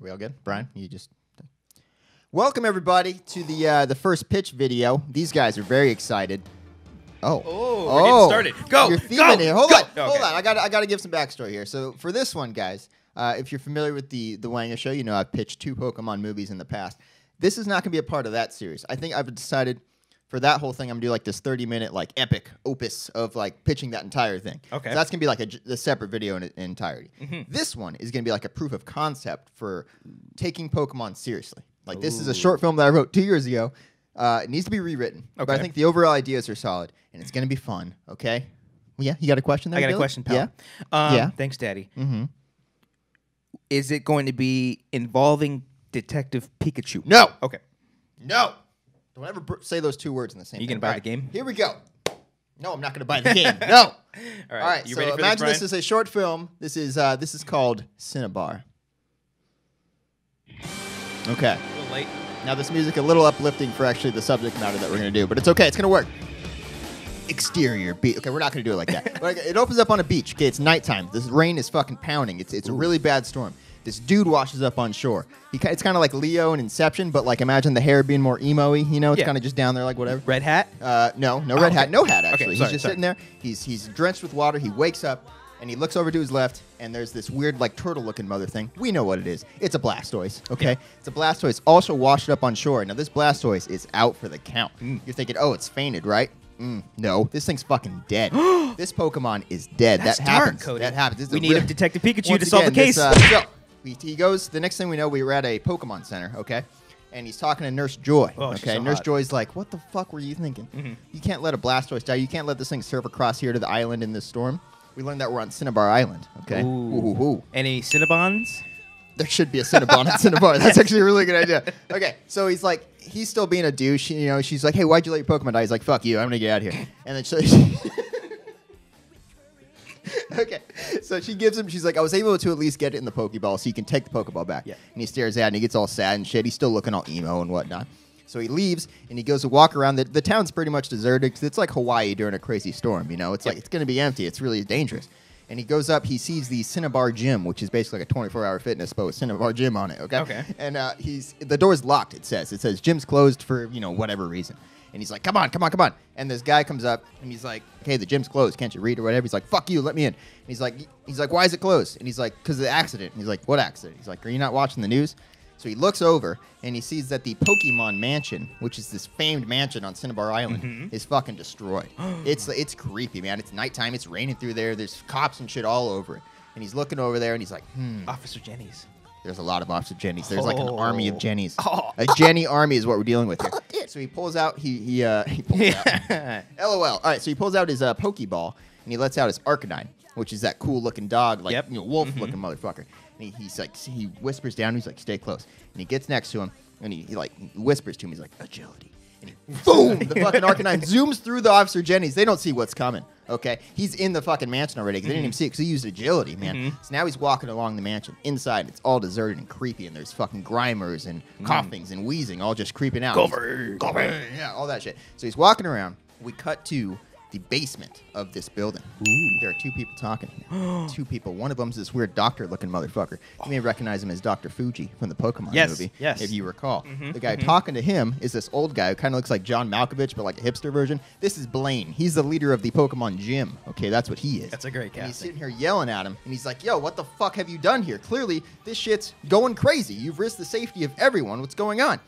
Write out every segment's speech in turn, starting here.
Are we all good? Brian, you just... Welcome, everybody, to the first pitch video. These guys are very excited. We're getting started. Go! You're theming here. Hold on. Okay. Hold on. I got to give some backstory here. So for this one, guys, if you're familiar with the Wanger show, you know I've pitched 2 Pokemon movies in the past. This is not going to be a part of that series. I think I've decided for that whole thing, I'm going to do like this 30-minute like epic opus of like pitching that entire thing. Okay. So that's going to be like a separate video in entirety. This one is going to be like a proof of concept for taking Pokemon seriously. Like this is a short film that I wrote 2 years ago. It needs to be rewritten. Okay. But I think the overall ideas are solid, and it's going to be fun, okay? Well, yeah, you got a question there, I got Billy? a question, pal. Yeah? Thanks, Daddy. Is it going to be involving Detective Pikachu? No. Okay. No. Don't ever say those 2 words in the same You thing. going to buy the game? Here we go. No, I'm not going to buy the game. No. All right. You So ready for imagine this, this is a short film. This is called Cinnabar. Okay. A little late. Now this music a little uplifting for actually the subject matter that we're going to do, but it's okay. It's going to work. Exterior beach. Okay, we're not going to do it like that. But it opens up on a beach. Okay, it's nighttime. This rain is fucking pounding. It's a really bad storm. This dude washes up on shore. It's kind of like Leo in Inception, but like imagine the hair being more emo-y. You know, it's kind of just down there like whatever. Red hat? No red hat. No hat actually. Okay, He's just sitting there. He's drenched with water. He wakes up and he looks over to his left, and there's this weird like turtle-looking mother thing. We know what it is. It's a Blastoise. Okay, Yeah. it's a Blastoise also washed up on shore. Now this Blastoise is out for the count. You're thinking, oh, it's fainted, right? No, this thing's fucking dead. This Pokemon is dead. That's that dark, happens. Cody. That happens. This is We need a Detective Pikachu Once to solve the again, case. so he goes. The next thing we know, we were at a Pokemon Center. Okay. And he's talking to Nurse Joy. Oh, she's okay, so Nurse hot. Joy's like, "What the fuck were you thinking? You can't let a Blastoise die. You can't let this thing surf across here to the island in this storm." We learned that we're on Cinnabar Island. Okay. Ooh. Any Cinnabons? There should be a Cinnabon on Cinnabar. That's actually a really good idea. Okay, so he's like, he's still being a douche. You know, she's like, "Hey, why'd you let your Pokemon die?" He's like, "Fuck you. I'm gonna get out of here." And then okay, so she gives him. She's like, "I was able to at least get it in the Pokeball, so you can take the Pokeball back." Yeah. And he stares at it, and he gets all sad and shit. He's still looking all emo and whatnot. So he leaves, and he goes to walk around. The town's pretty much deserted because it's like Hawaii during a crazy storm. You know, it's like it's gonna be empty. It's really dangerous. And he goes up. He sees the Cinnabar Gym, which is basically like a 24-hour fitness spot with Cinnabar Gym on it. Okay. Okay. And the door's locked. It says gym's closed for whatever reason. And he's like, come on. And this guy comes up and he's like, "Okay, the gym's closed. Can't you read or whatever?" He's like, "Fuck you, let me in." And he's like, "Why is it closed?" And he's like, "Because of the accident." And he's like, "What accident?" He's like, "Are you not watching the news?" So he looks over and he sees that the Pokemon Mansion, which is this famed mansion on Cinnabar Island, is fucking destroyed. It's creepy, man. It's nighttime. It's raining through there. There's cops and shit all over it. And he's looking over there and he's like, Officer Jenny's. There's a lot of Officer Jennies. There's like an army of Jennies. Oh. A Jenny army is what we're dealing with here. So he pulls out. He pulls out. LOL. All right. So he pulls out his Pokeball and he lets out his Arcanine, which is that cool looking dog, like wolf looking motherfucker. And he's like, he whispers down. He's like, "Stay close." And he gets next to him and he like whispers to him. He's like, "Agility." And he, boom! The fucking Arcanine zooms through the Officer Jennies. They don't see what's coming. Okay, he's in the fucking mansion already because they didn't even see it because he used agility, man. So now he's walking along the mansion. Inside, it's all deserted and creepy, and there's fucking Grimers and coughings and wheezing all just creeping out. Gover. Yeah, all that shit. So he's walking around. We cut to the basement of this building. There are 2 people talking here. 2 people. One of them's this weird doctor-looking motherfucker. You may recognize him as Dr. Fuji from the Pokemon movie, if you recall. The guy talking to him is this old guy who kind of looks like John Malkovich, but like a hipster version. This is Blaine. He's the leader of the Pokemon Gym. Okay, that's what he is. That's a great And he's casting. sitting here yelling at him, and he's like, "Yo, what the fuck have you done here? Clearly, this shit's going crazy. You've risked the safety of everyone. What's going on?"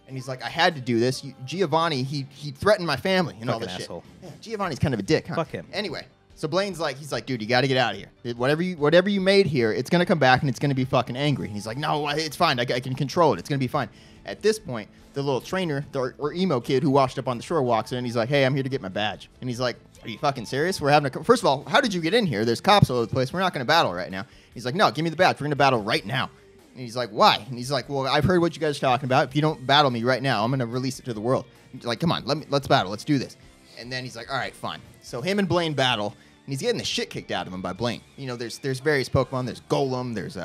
And he's like, "I had to do this. Giovanni, he threatened my family and all Fucking this asshole. shit." Yeah, Giovanni's kind of a dick, huh? Fuck him. Anyway, so Blaine's like, he's like, "Dude, you got to get out of here. Whatever you made here, it's gonna come back and it's gonna be fucking angry." And he's like, "No, it's fine. I can control it. It's gonna be fine." At this point, the little trainer, or emo kid who washed up on the shore, walks in. And he's like, "Hey, I'm here to get my badge." And he's like, "Are you fucking serious? We're having a first of all, how did you get in here? There's cops all over the place. We're not gonna battle right now." He's like, "No, give me the badge. We're gonna battle right now." And he's like, "Why?" And he's like, "Well, I've heard what you guys are talking about. If you don't battle me right now, I'm going to release it to the world." He's like, "Come on, let's battle. Let's do this." And then he's like, "All right, fine." So him and Blaine battle, and he's getting the shit kicked out of him by Blaine. You know, there's various Pokemon. There's Golem. There's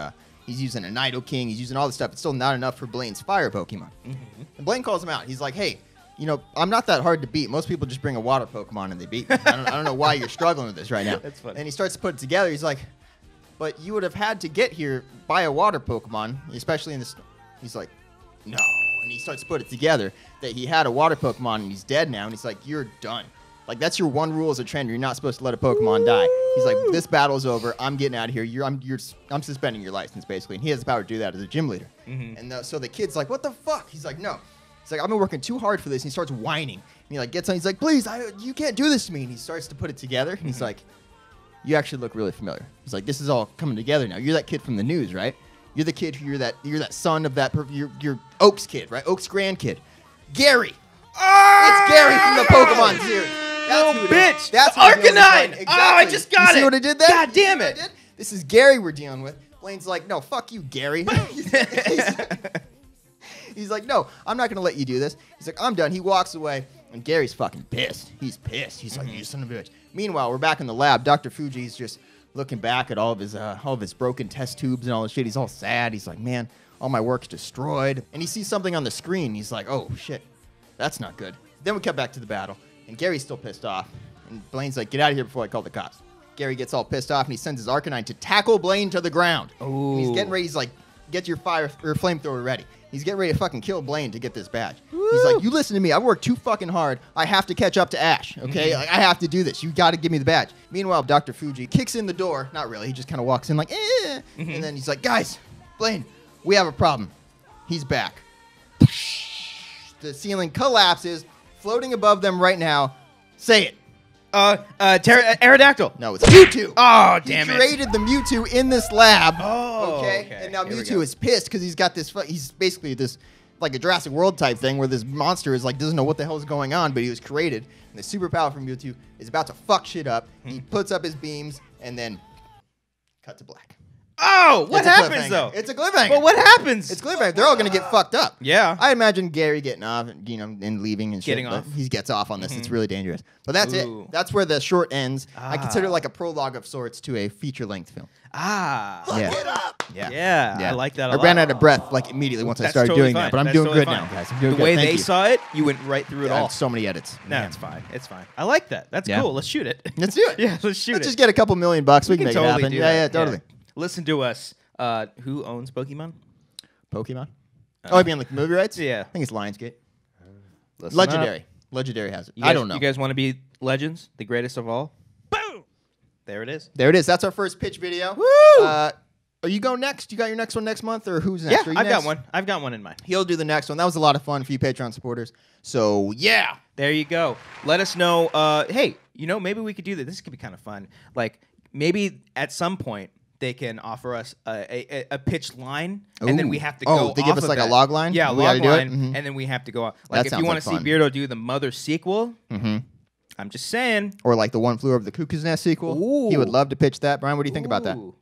he's using a Nidoking. He's using all this stuff. It's still not enough for Blaine's fire Pokemon. And Blaine calls him out. He's like, "Hey, you know, I'm not that hard to beat. Most people just bring a water Pokemon and they beat me. I don't know why you're struggling with this right now." That's funny. And he starts to put it together. He's like, but you would have had to get here by a water Pokemon, especially in this. He's like, no. And he starts to put it together that he had a water Pokemon and he's dead now. And he's like, you're done. Like, that's your one rule as a trainer. You're not supposed to let a Pokemon die. He's like, this battle's over. I'm getting out of here. I'm suspending your license, basically. And he has the power to do that as a gym leader. And so the kid's like, what the fuck? He's like, no. He's like, I've been working too hard for this. And he starts whining. And he like gets on. He's like, please, you can't do this to me. And he starts to put it together. And he's like, you actually look really familiar. He's like, this is all coming together now. You're that kid from the news, right? You're the kid who you're that son of that. You're Oak's kid, right? Oak's grandkid. Gary. It's Gary from the Pokemon series. That's who it bitch. is. That's the Arcanine. Exactly. Oh, I just got it. See what I did there? God damn it. This is Gary we're dealing with. Blaine's like, no, fuck you, Gary. He's like, no, I'm not going to let you do this. He's like, I'm done. He walks away, and Gary's fucking pissed. He's pissed. He's like, you son of a bitch. Meanwhile, we're back in the lab. Dr. Fuji's just looking back at all of his broken test tubes and all this shit. He's all sad. He's like, man, all my work's destroyed. And he sees something on the screen. He's like, oh, shit, that's not good. Then we cut back to the battle, and Gary's still pissed off. And Blaine's like, get out of here before I call the cops. Gary gets all pissed off, and he sends his Arcanine to tackle Blaine to the ground. Ooh. And he's getting ready. He's like, get your flamethrower ready. He's getting ready to fucking kill Blaine to get this badge. Woo. He's like, you listen to me. I've worked too fucking hard. I have to catch up to Ash, okay? Like, I have to do this. You got to give me the badge. Meanwhile, Dr. Fuji kicks in the door. Not really. He just kind of walks in like, eh. And then he's like, guys, Blaine, we have a problem. He's back. The ceiling collapses, floating above them right now. Say it. Aerodactyl. No, it's Mewtwo. Oh, damn he it. created the Mewtwo in this lab. Oh, okay. And now Mewtwo is pissed because he's got this. He's basically this like a Jurassic World type thing where this monster is like doesn't know what the hell is going on, but he was created. And the super power from Mewtwo is about to fuck shit up. He puts up his beams and then cut to black. Oh, what happens though? It's a cliffhanger. But what happens? It's cliffhanger. They're all gonna get fucked up. Yeah. I imagine Gary getting off, and leaving and shit. Getting off. He gets off on this. It's really dangerous. But that's it. That's where the short ends. I consider it like a prologue of sorts to a feature-length film. Look it up. Yeah. I like that a lot. I ran out of breath like immediately once I started doing that, but I'm doing good now, guys. I'm doing the good. way Thank they you. saw it, you went right through it all. So many edits. No, it's fine. It's fine. I like that. That's cool. Let's shoot it. Let's do it. Yeah, let's shoot Let's it. just get a couple $1 million. We can make totally it happen. do Yeah, that. totally. Listen to us. Who owns Pokemon? Pokemon? Oh, I mean like movie rights? Yeah. I think it's Lionsgate. Listen Legendary. up. Legendary has it. You guys, I don't know. You guys want to be legends? The greatest of all? Boom! There it is. There it is. That's our first pitch video. Woo! Are you going next? You got your next one next month, or who's next? Yeah, Are you I've next? got one. I've got one in mind. He'll do the next one. That was a lot of fun for you Patreon supporters. So, yeah. There you go. Let us know. Hey, maybe we could do that. This could be kind of fun. Like, maybe at some point, they can offer us a pitch line, and then we have to go. They give us like a log line. Yeah, a We log gotta do it? line, and then we have to go. Like if you want to see fun. Beardo do the Mother sequel, I'm just saying. Or like the One Flew Over the Cuckoo's Nest sequel. Ooh. He would love to pitch that. Brian, what do you think about that? Ooh.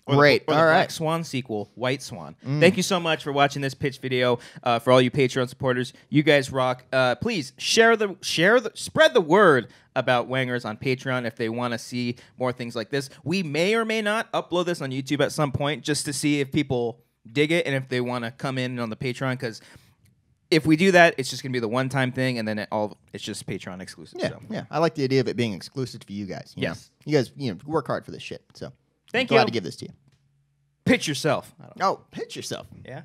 Great. Or the All right. Black Swan sequel, White Swan. Thank you so much for watching this pitch video. For all you Patreon supporters, you guys rock. Please spread the word about Wangers on Patreon if they want to see more things like this. We may or may not upload this on YouTube at some point just to see if people dig it and if they want to come in on the Patreon, because if we do that, it's just going to be the one-time thing, and then it's just Patreon exclusive. Yeah, so. yeah. I like the idea of it being exclusive for you guys. You Yes. know? You guys, work hard for this shit. So, Thank glad you. to give this to you. Pitch yourself. Oh, pitch yourself. Yeah?